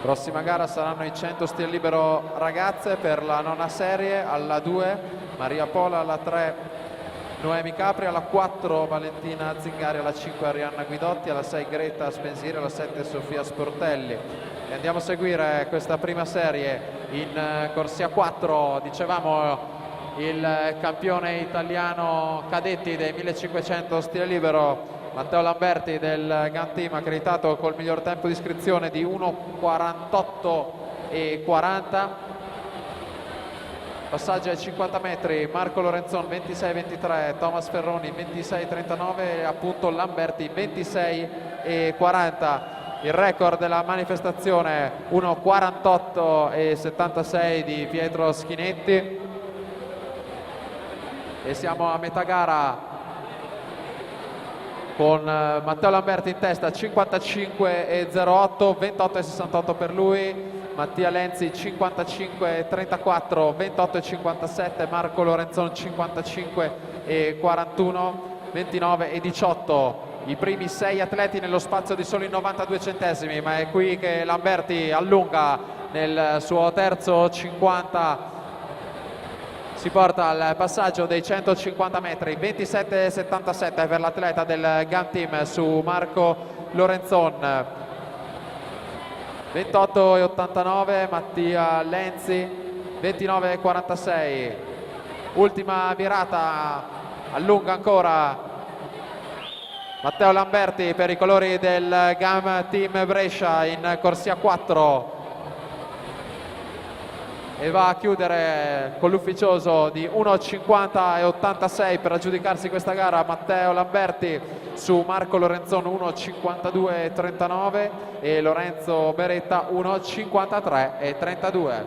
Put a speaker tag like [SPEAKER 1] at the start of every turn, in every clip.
[SPEAKER 1] Prossima gara saranno i 100 stile libero ragazze per la nona serie. Alla 2 Maria Pola, alla 3 Noemi Capri, alla 4 Valentina Zingari, alla 5 Arianna Guidotti, alla 6 Greta Spensieri, alla 7 Sofia Sportelli. E andiamo a seguire questa prima serie in corsia 4. Dicevamo il campione italiano cadetti dei 1500 stile libero Matteo Lamberti del GAN Team, accreditato col miglior tempo di iscrizione di 1:48:40. Passaggio ai 50 metri, Marco Lorenzon 26:23, Thomas Ferroni 26:39 e appunto Lamberti 26:40. Il record della manifestazione 1:48:76 di Pietro Schinetti. E siamo a metà gara con Matteo Lamberti in testa 55:08, 28:68 per lui, Mattia Lenzi 55:34, 28:57, Marco Lorenzon 55:41, 29:18. I primi 6 atleti nello spazio di soli 92 centesimi, ma è qui che Lamberti allunga nel suo terzo 50. Si porta al passaggio dei 150 metri, 27:77 per l'atleta del GAN Team su Marco Lorenzon, 28:89 Mattia Lenzi, 29:46. Ultima virata, allunga ancora Matteo Lamberti per i colori del GAN Team Brescia in corsia 4. E va a chiudere con l'ufficioso di 1:50:86 per aggiudicarsi questa gara Matteo Lamberti su Marco Lorenzon 1:52:39 e Lorenzo Beretta 1:53:32.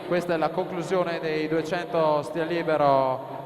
[SPEAKER 1] Questa è la conclusione dei 200 stile libero